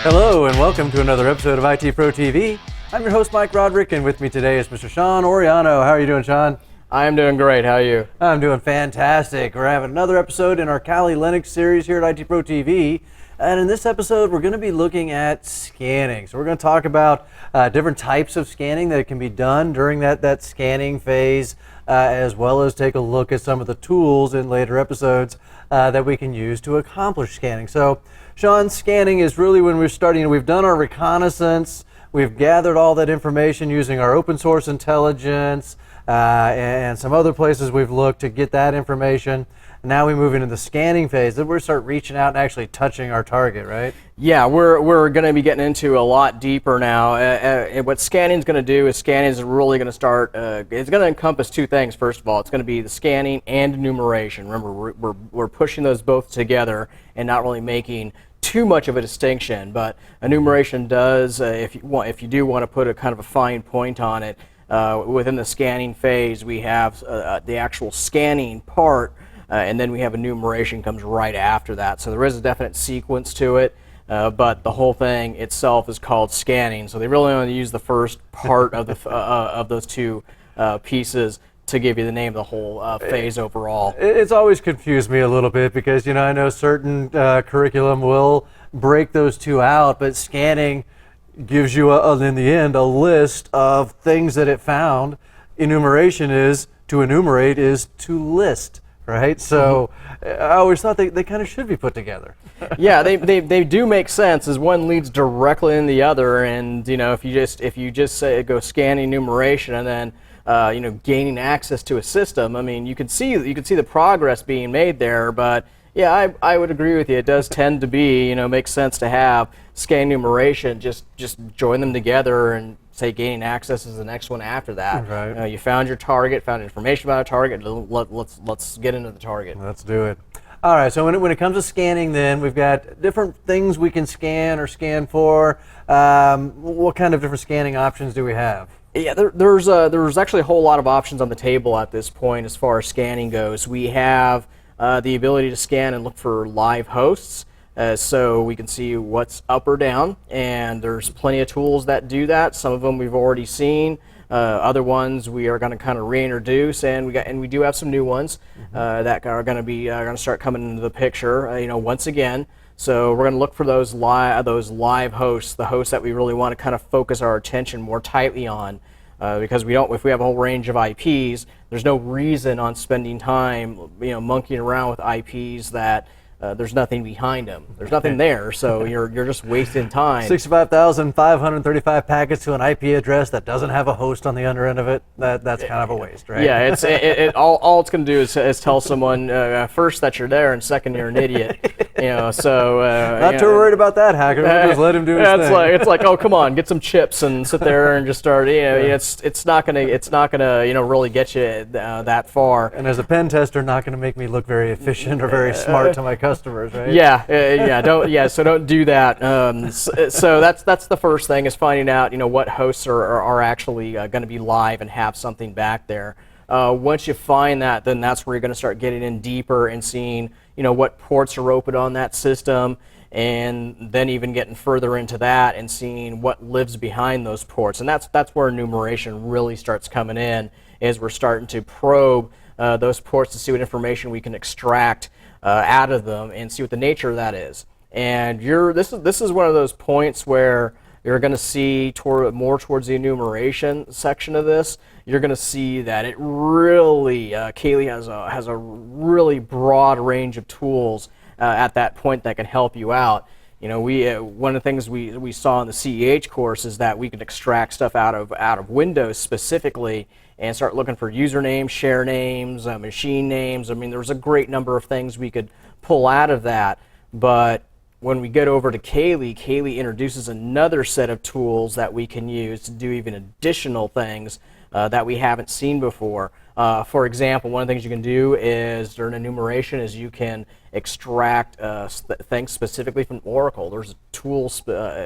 Hello and welcome to another episode of IT Pro TV. I'm your host Mike Roderick, and with me today is Mr. Sean Oriano. How are you doing, Sean? I am doing great. How are you? I'm doing fantastic. We're having another episode in our Kali Linux series here at IT Pro TV. And in this episode, we're going to be looking at scanning. So we're going to talk about different types of scanning that can be done during that scanning phase, as well as take a look at some of the tools in later episodes that we can use to accomplish scanning. So, Sean, scanning is really when we're starting. We've done our reconnaissance. We've gathered all that information using our open source intelligence and some other places we've looked to get that information. Now we move into the scanning phase. Then we start reaching out and actually touching our target, right? Yeah, we're going to be getting into a lot deeper now. What scanning is going to do is scanning is really going to start. It's going to encompass two things. First of all, it's going to be the scanning and enumeration. Remember, we're pushing those both together and not really making too much of a distinction. But enumeration does, if you do want to put a kind of a fine point on it, within the scanning phase, we have the actual scanning part. And then we have enumeration comes right after that. So there is a definite sequence to it, but the whole thing itself is called scanning. So they really only use the first part of the of those two pieces to give you the name of the whole phase overall. It's always confused me a little bit because, I know certain curriculum will break those two out, but scanning gives you, in the end, a list of things that it found. Enumeration is, to enumerate is to list. Right, so I always thought they kind of should be put together. Yeah, they do make sense as one leads directly in the other, and if you just say go scan enumeration and then gaining access to a system, I mean you can see the progress being made there. But yeah, I would agree with you. It does tend to be makes sense to have scan enumeration. Just join them together and say gaining access is the next one after that. Right. You found your target, found information about a target. Let's get into the target. Let's do it. All right. So when it comes to scanning, then we've got different things we can scan or scan for. What kind of different scanning options do we have? Yeah, there's actually a whole lot of options on the table at this point as far as scanning goes. We have the ability to scan and look for live hosts. So we can see what's up or down, and there's plenty of tools that do that. Some of them we've already seen. Other ones we are going to kind of reintroduce, and we do have some new ones that are going to start coming into the picture. Once again. So we're going to look for those live hosts, the hosts that we really want to kind of focus our attention more tightly on, because if we have a whole range of IPs, there's no reason on spending time monkeying around with IPs that. There's nothing behind them. There's nothing there, so you're just wasting time. 65,535 packets to an IP address that doesn't have a host on the under end of it. That's kind of a waste, right? Yeah, all it's going to do is tell someone first that you're there, and second you're an idiot. So not too worried about that, hacker. We'll just let him do his thing. It's like, oh, come on, get some chips and sit there and just start. It's not gonna really get you that far. And as a pen tester, not going to make me look very efficient or very smart to my customers, right? So don't do that. So that's the first thing, is finding out what hosts are actually going to be live and have something back there. Once you find that, then that's where you're going to start getting in deeper and seeing what ports are open on that system, and then even getting further into that and seeing what lives behind those ports. And that's where enumeration really starts coming in, is we're starting to probe those ports to see what information we can extract out of them and see what the nature of that is. And this is one of those points where you're going to see more towards the enumeration section of this. You're going to see that it really Kali has a really broad range of tools at that point that can help you out. One of the things we saw in the CEH course is that we can extract stuff out of Windows specifically and start looking for usernames, share names, machine names. I mean, there's a great number of things we could pull out of that. But when we get over to Kali introduces another set of tools that we can use to do even additional things that we haven't seen before. For example, one of the things you can do is during enumeration is you can extract things specifically from Oracle. There's tools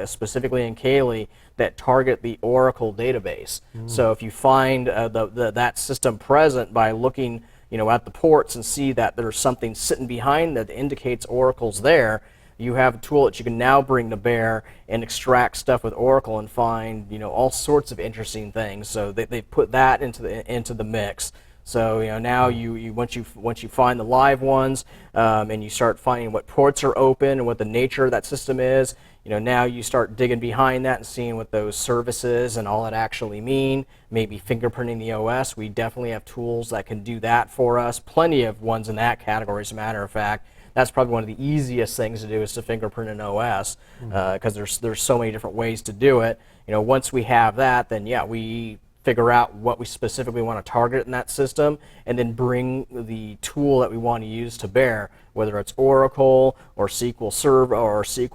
specifically in Kali that target the Oracle database. So if you find that system present by looking at the ports and see that there's something sitting behind that indicates Oracle's there, you have a tool that you can now bring to bear and extract stuff with Oracle and find, all sorts of interesting things. So they put that into the mix. So now you once you find the live ones, and you start finding what ports are open and what the nature of that system is, now you start digging behind that and seeing what those services and all that actually mean. Maybe fingerprinting the OS. We definitely have tools that can do that for us. Plenty of ones in that category, as a matter of fact. That's probably one of the easiest things to do, is to fingerprint an OS, because there's so many different ways to do it. Once we have that, then yeah, we figure out what we specifically want to target in that system, and then bring the tool that we want to use to bear, whether it's Oracle or SQL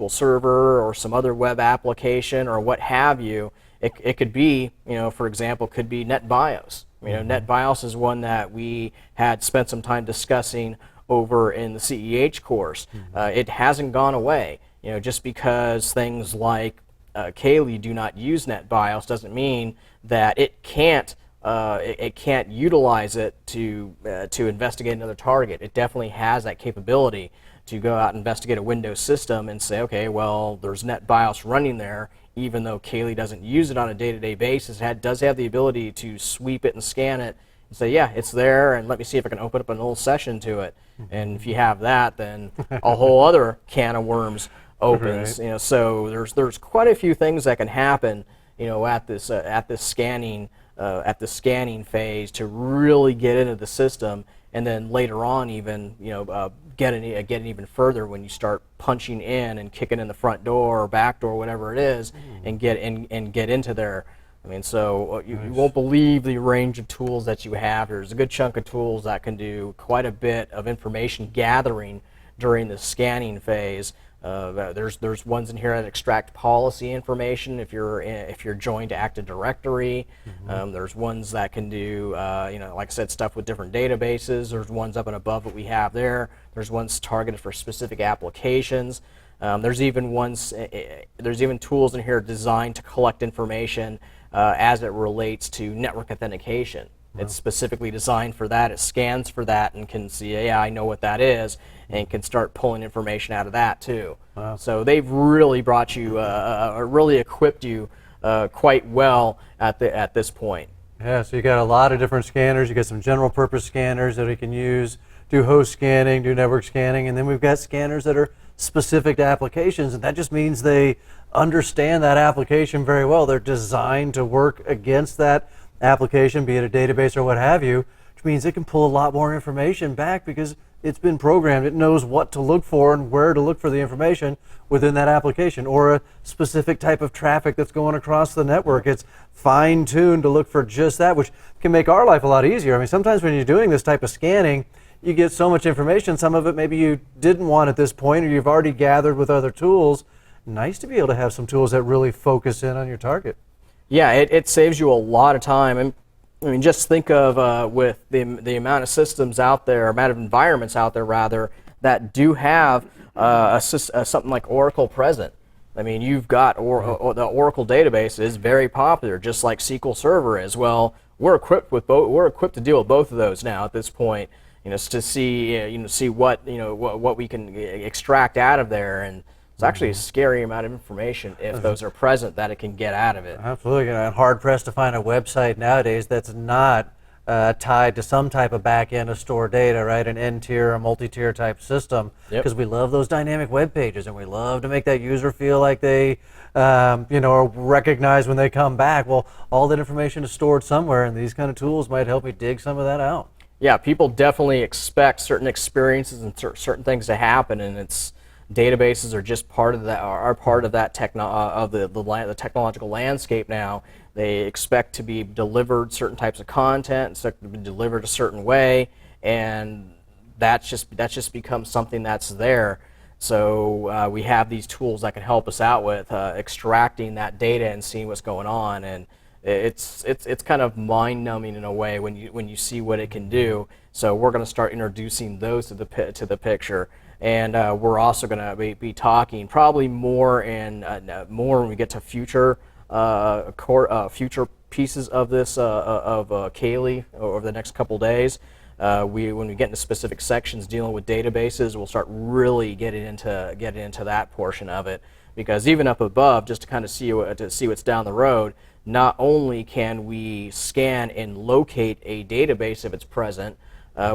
Server or some other web application or what have you. It could be, for example, could be NetBIOS. NetBIOS is one that we had spent some time discussing over in the CEH course. It hasn't gone away. Just because things like Kali do not use NetBIOS doesn't mean that it can't utilize it to investigate another target. It definitely has that capability to go out and investigate a Windows system and say, okay, well, there's NetBIOS running there, even though Kali doesn't use it on a day-to-day basis. It does have the ability to sweep it and scan it and say, yeah, it's there, and let me see if I can open up an old session to it. And if you have that, then a whole other can of worms opens. Right. So there's quite a few things that can happen, at this scanning phase to really get into the system, and then later on even get even further when you start punching in and kicking in the front door or back door, whatever it is, and get into there. So you won't believe the range of tools that you have. There's a good chunk of tools that can do quite a bit of information gathering during the scanning phase. There's ones in here that extract policy information if you're joined to Active Directory. There's ones that can do like I said, stuff with different databases. There's ones up and above what we have there. There's ones targeted for specific applications. There's even tools in here designed to collect information as it relates to network authentication. It's specifically designed for that. It scans for that and can see, yeah, I know what that is, and can start pulling information out of that too. Wow. So they've really brought you, really equipped you quite well at this point. Yeah, so you got a lot of different scanners. You got some general purpose scanners that we can use, do host scanning, do network scanning, and then we've got scanners that are specific to applications, and that just means they understand that application very well. They're designed to work against that application, be it a database or what have you, which means it can pull a lot more information back because it's been programmed. It knows what to look for and where to look for the information within that application, or a specific type of traffic that's going across the network. It's fine-tuned to look for just that, which can make our life a lot easier. Sometimes when you're doing this type of scanning, you get so much information, some of it maybe you didn't want at this point, or you've already gathered with other tools. Nice to be able to have some tools that really focus in on your target. Yeah, it saves you a lot of time. And just think of with the amount of systems out there, amount of environments out there rather, that do have something like Oracle present. You've got the Oracle database is very popular, just like SQL Server is. Well, we're equipped to deal with both of those now at this point. To see what we can extract out of there, and it's actually a scary amount of information if those are present that it can get out of it. Absolutely. I'm hard pressed to find a website nowadays that's not tied to some type of back end to store data, right? An N-tier or multi-tier type system, because we love those dynamic web pages, and we love to make that user feel like they are recognized when they come back. Well, all that information is stored somewhere, and these kind of tools might help me dig some of that out. Yeah, people definitely expect certain experiences and certain things to happen, and databases are just part of that. Are part of that the technological landscape now. They expect to be delivered certain types of content, expect to be delivered a certain way, and that's just becomes something that's there. So we have these tools that can help us out with extracting that data and seeing what's going on, and it's kind of mind-numbing in a way when you see what it can do. So we're going to start introducing those to the picture, and we're also going to be talking probably more when we get to future future pieces of this of Kali over the next couple days. When we get into specific sections dealing with databases, we'll start really getting into that portion of it. Because even up above, just to kind of see what's down the road, not only can we scan and locate a database if it's present,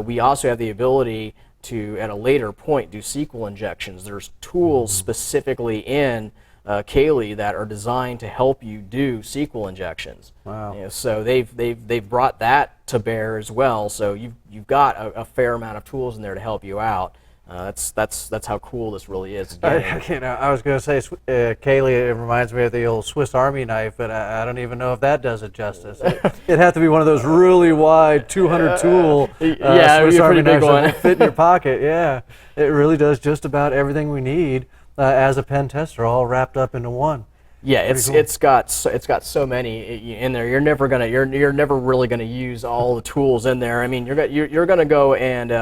we also have the ability to, at a later point, do SQL injections. There's tools specifically in Kaylee that are designed to help you do SQL injections. Wow. You know, so they've brought that to bear as well. So you've got a fair amount of tools in there to help you out. That's how cool this really is. I was going to say, Kaylee, it reminds me of the old Swiss Army knife, but I don't even know if that does it justice. It'd have to be one of those really wide 200 tool Swiss Army knives that will fit in your pocket. Yeah, it really does just about everything we need as a pen tester, all wrapped up into one. Yeah, it's got so many in there. You're never really gonna use all the tools in there. I mean, you're gonna go and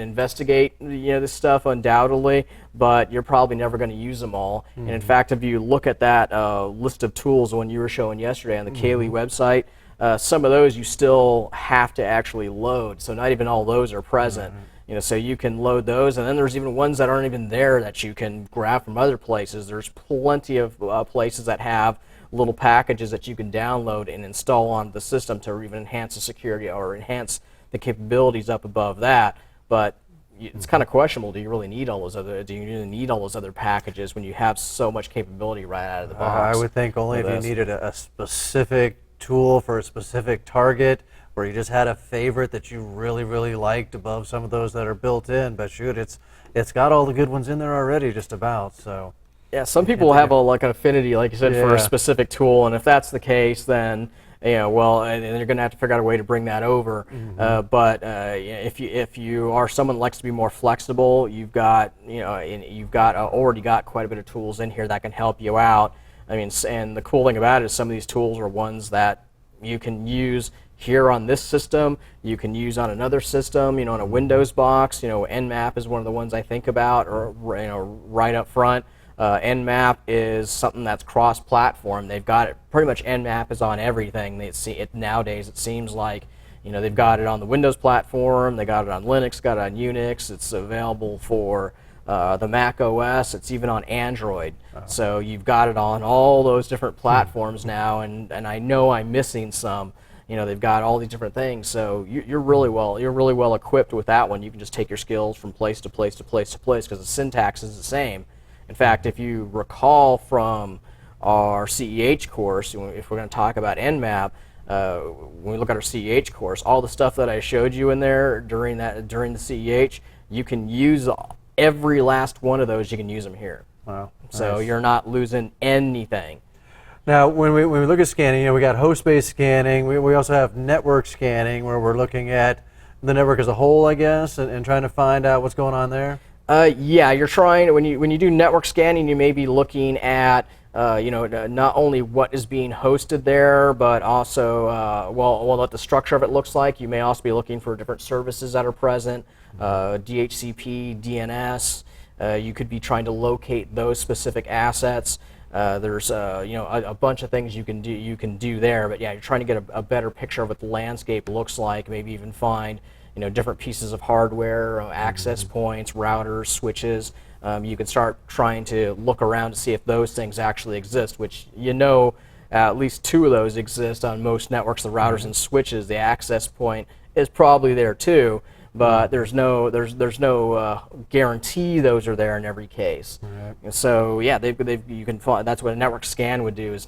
investigate this stuff undoubtedly, but you're probably never gonna use them all. And in fact, if you look at that list of tools when you were showing yesterday on the Kaylee website, some of those you still have to actually load. So not even all those are present. So you can load those, and then there's even ones that aren't even there that you can grab from other places. There's plenty of places that have little packages that you can download and install onto the system to even enhance the security or enhance the capabilities up above that. But it's kind of questionable. Do you really need all those other packages when you have so much capability right out of the box? I would think only if you needed a specific tool for a specific target, or you just had a favorite that you really, really liked above some of those that are built in. But shoot, it's got all the good ones in there already, just about. So yeah, some people have an affinity, like you said, for a specific tool, and if that's the case, then and you're going to have to figure out a way to bring that over. But if you are someone that likes to be more flexible, you've already got quite a bit of tools in here that can help you out. I mean, and the cool thing about it is some of these tools are ones that you can use here on this system, you can use on another system, on a Windows box. Nmap is one of the ones I think about, or right up front. Nmap is something that's cross-platform. They've got it. Pretty much Nmap is on everything. Nowadays it seems like, they've got it on the Windows platform, they got it on Linux, got it on Unix. It's available for the Mac OS. It's even on Android. So you've got it on all those different platforms now, and I know I'm missing some. They've got all these different things, so you're really well equipped with that one. You can just take your skills from place to place to place to place because the syntax is the same. In fact, if you recall from our CEH course, if we're going to talk about Nmap, when we look at our CEH course, all the stuff that I showed you in there during the CEH, you can use every last one of those. You can use them here. Wow. So Nice. you're not losing anything. Now, when we look at scanning, we got host-based scanning. We also have network scanning, where we're looking at the network as a whole, I guess, and trying to find out what's going on there. Yeah, you're trying when you do network scanning, you may be looking at not only what is being hosted there, but also what the structure of it looks like. You may also be looking for different services that are present, DHCP, DNS. You could be trying to locate those specific assets. There's a bunch of things you can do there, but yeah, you're trying to get a better picture of what the landscape looks like. Maybe even find different pieces of hardware, access points, routers, switches. You can start trying to look around to see if those things actually exist, which at least two of those exist on most networks, the routers and switches. The access point is probably there too, but there's no guarantee those are there in every case. Right. And so yeah, you can find, that's what a network scan would do, is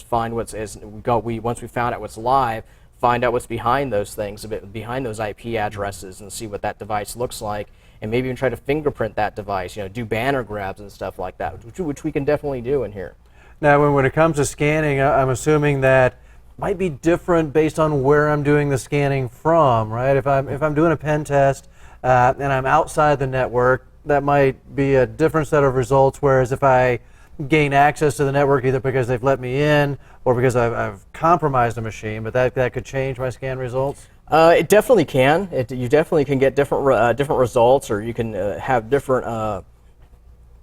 find once we found out what's live, find out what's behind those things, behind those IP addresses, and see what that device looks like, and maybe even try to fingerprint that device, do banner grabs and stuff like that, which we can definitely do in here. Now, when it comes to scanning, I'm assuming that might be different based on where I'm doing the scanning from, right? If I'm doing a pen test and I'm outside the network, that might be a different set of results, whereas if I gain access to the network either because they've let me in or because I've compromised a machine, but that could change my scan results? It definitely can. You definitely can get different results, or you can have different,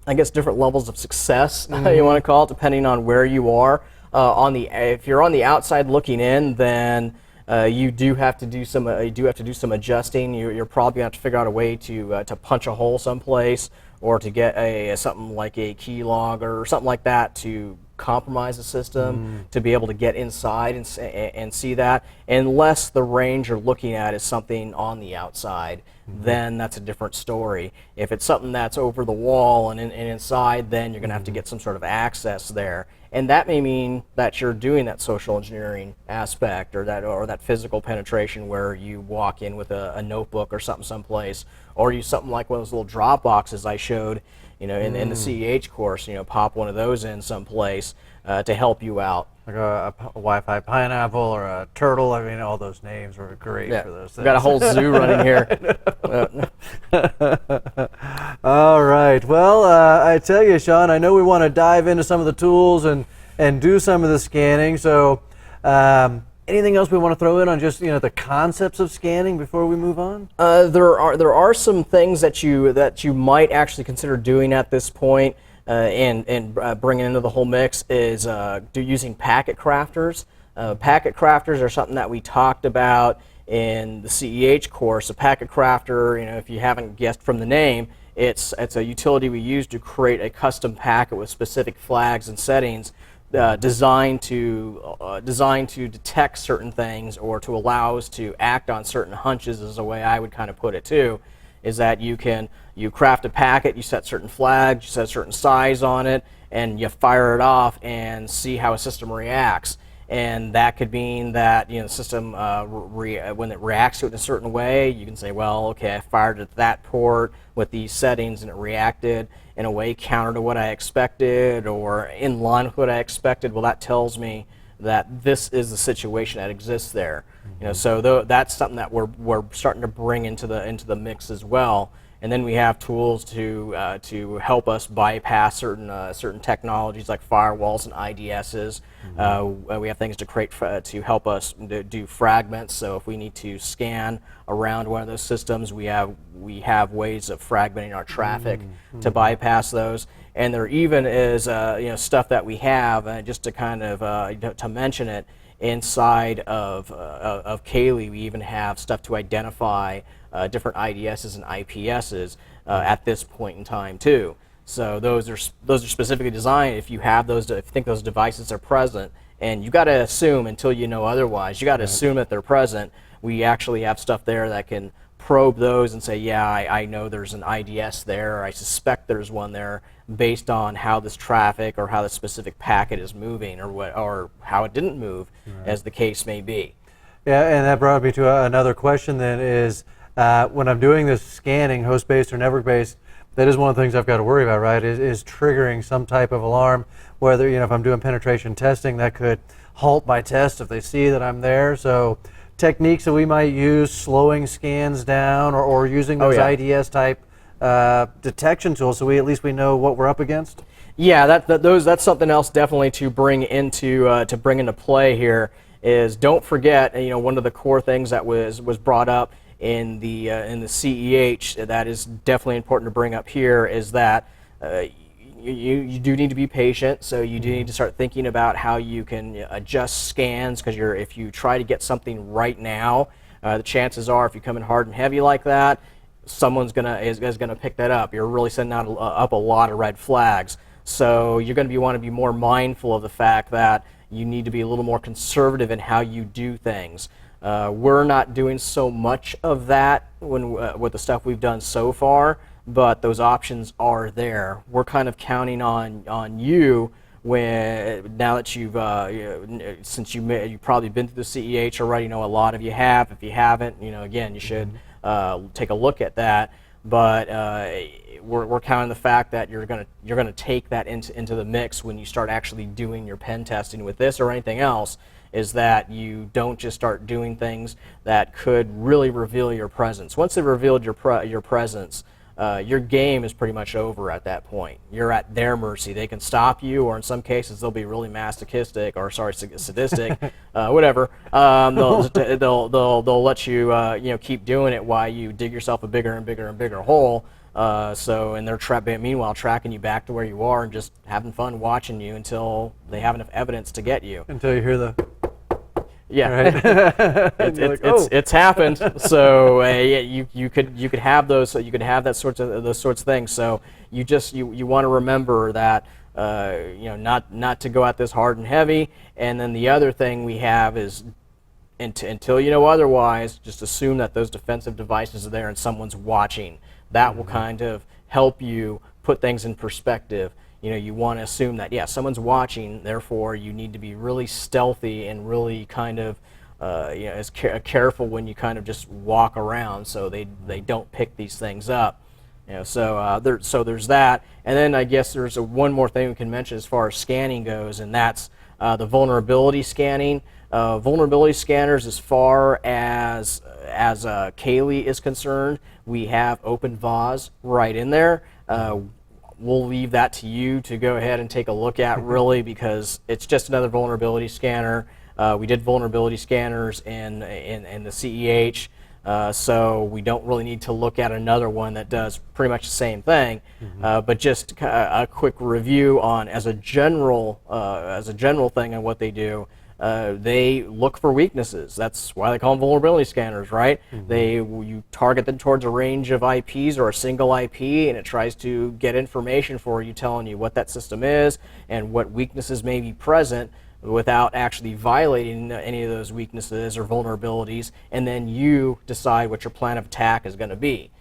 different levels of success, you want to call it, depending on where you are. If you're on the outside looking in, then you do have to do some adjusting. You're probably going to have to figure out a way to punch a hole someplace, or to get something like a key log or something like that to compromise the system to be able to get inside and see that. Unless the range you're looking at is something on the outside, then that's a different story. If it's something that's over the wall and inside, then you're going to have to get some sort of access there. And that may mean that you're doing that social engineering aspect, or that physical penetration where you walk in with a notebook or something someplace, or use something like one of those little drop boxes I showed, in the CEH course. Pop one of those in someplace to help you out. Like a Wi-Fi pineapple or a turtle. I mean, all those names were great for those things. We've got a whole zoo running here. All right. Well, I tell you, Sean, I know we want to dive into some of the tools and do some of the scanning. So anything else we want to throw in on just the concepts of scanning before we move on? There are some things that you might actually consider doing at this point. And bringing into the whole mix is using packet crafters. Packet crafters are something that we talked about in the CEH course. A packet crafter, if you haven't guessed from the name, it's a utility we use to create a custom packet with specific flags and settings designed to detect certain things, or to allow us to act on certain hunches, is the way I would kind of put it too. Is that you craft a packet, you set certain flags, you set a certain size on it, and you fire it off and see how a system reacts. And that could mean that the system, when it reacts to it in a certain way, you can say, well, okay, I fired it at that port with these settings, and it reacted in a way counter to what I expected, or in line with what I expected. Well, that tells me that this is the situation that exists there. So that's something that we're starting to bring into the mix as well. And then we have tools to help us bypass certain technologies like firewalls and IDSs. We have things to help us do fragments. So if we need to scan around one of those systems, we have ways of fragmenting our traffic to bypass those. And there even is stuff that we have, just to kind of to mention it, inside of Kali, we even have stuff to identify different IDSs and IPSs at this point in time too. So those are specifically designed if you have those, if you think those devices are present, and you got to assume until you know otherwise. You got to assume that they're present. We actually have stuff there that can probe those and say, yeah, I know there's an IDS there, or I suspect there's one there, based on how this traffic or how the specific packet is moving, or how it didn't move, as the case may be. Yeah, and that brought me to another question then is, when I'm doing this scanning, host-based or network-based, that is one of the things I've got to worry about, right, is triggering some type of alarm, whether, if I'm doing penetration testing, that could halt my test if they see that I'm there. So techniques that we might use, slowing scans down, or using those IDS type detection tools, so at least we know what we're up against. Yeah, that's something else definitely to bring into play here. Is don't forget, one of the core things that was brought up in the CEH that is definitely important to bring up here is that you do need to be patient. So you do need to start thinking about how you can adjust scans, because if you try to get something right now, the chances are, if you come in hard and heavy like that, someone's is gonna pick that up. You're really sending out up a lot of red flags. So you're going to want to be more mindful of the fact that you need to be a little more conservative in how you do things. We're not doing so much of that with the stuff we've done so far, but those options are there. We're kind of counting on you now that since you've probably been through the CEH already. A lot of you have. If you haven't, again, you should take a look at that. But we're counting the fact that you're gonna take that into the mix when you start actually doing your pen testing with this or anything else. Is that you don't just start doing things that could really reveal your presence. Once they've revealed your presence, your game is pretty much over at that point. You're at their mercy. They can stop you, or in some cases they'll be really sadistic, whatever. They'll let you keep doing it while you dig yourself a bigger and bigger and bigger hole. And they're meanwhile tracking you back to where you are and just having fun watching you until they have enough evidence to get you. Until you hear the... Yeah, Right? And you're like, oh. it's happened. So yeah, you could have those. So you could have that sorts of those sorts of things. So you want to remember that not to go at this hard and heavy. And then the other thing we have is until you know otherwise, just assume that those defensive devices are there and someone's watching. That will kind of help you put things in perspective. You want to assume that, yeah, someone's watching, therefore you need to be really stealthy and really kind of careful when you kind of just walk around so they don't pick these things up. So there's that. And then I guess there's one more thing we can mention as far as scanning goes, and that's the vulnerability scanning. Vulnerability scanners, as far as Kaylee is concerned, we have OpenVAS right in there. We'll leave that to you to go ahead and take a look at, really, because it's just another vulnerability scanner. We did vulnerability scanners in the CEH, so we don't really need to look at another one that does pretty much the same thing. But just a quick review on as a general thing on what they do. They look for weaknesses. That's why they call them vulnerability scanners, right? You target them towards a range of IPs or a single IP, and it tries to get information for you, telling you what that system is and what weaknesses may be present, without actually violating any of those weaknesses or vulnerabilities, and then you decide what your plan of attack is going to be.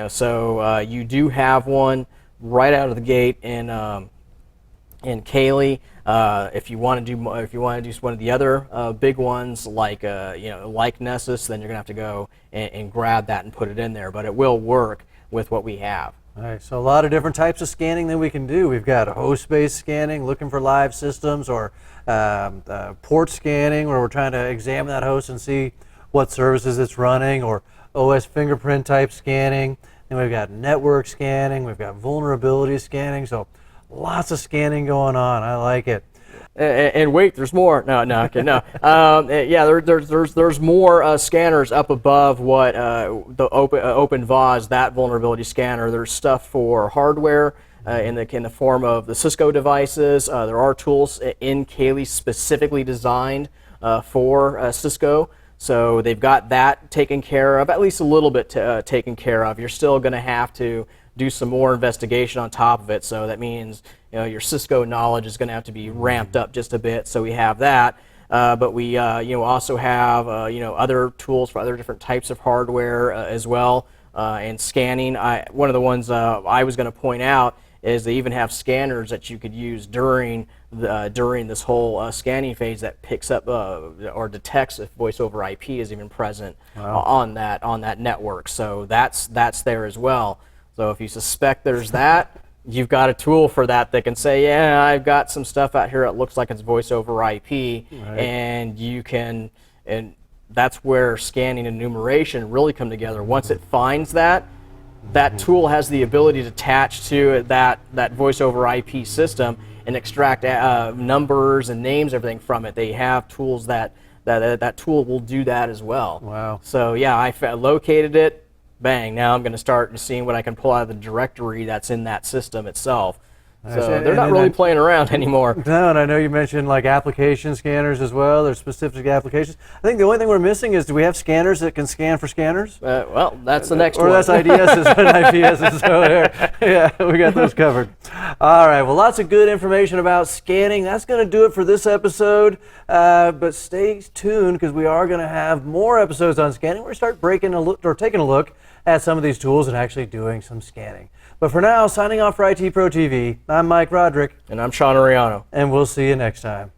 So you do have one right out of the gate in Kaylee. If you want to do one of the other big ones like Nessus, then you're gonna have to go and grab that and put it in there. But it will work with what we have. All right, so a lot of different types of scanning that we can do. We've got host-based scanning, looking for live systems, or port scanning, where we're trying to examine that host and see what services it's running, or OS fingerprint type scanning. Then we've got network scanning, we've got vulnerability scanning. So lots of scanning going on. I like it. And wait, there's more. Okay, no. Yeah, there's more scanners up above what the OpenVAS, that vulnerability scanner. There's stuff for hardware in the form of the Cisco devices. There are tools in Kaylee specifically designed for Cisco. So they've got that taken care of, at least a little bit taken care of. You're still going to have to do some more investigation on top of it. So that means your Cisco knowledge is going to have to be ramped up just a bit. So we have that, but we also have other tools for other different types of hardware as well. And scanning, one of the ones I was going to point out is they even have scanners that you could use during this whole scanning phase that picks up or detects if voice over IP is even present on that network. So that's there as well. So if you suspect there's that, you've got a tool for that can say, yeah, I've got some stuff out here that looks like it's voice over IP, and you can, and that's where scanning and enumeration really come together. Once it finds that tool has the ability to attach to that voice over IP system and extract numbers and names, everything from it. They have tools that tool will do that as well. Wow. So yeah, I located it. Bang, now I'm going to start seeing what I can pull out of the directory that's in that system itself. So they're not really playing around anymore. No, and I know you mentioned like application scanners as well. There's specific applications. I think the only thing we're missing is, do we have scanners that can scan for scanners? Well, that's the next one. Or that's IDSs and IPSs. So there, yeah, we got those covered. All right, well, lots of good information about scanning. That's going to do it for this episode. But stay tuned, because we are going to have more episodes on scanning. We're going to start taking a look at some of these tools and actually doing some scanning. But for now, signing off for IT Pro TV, I'm Mike Roderick. And I'm Sean Ariano. And we'll see you next time.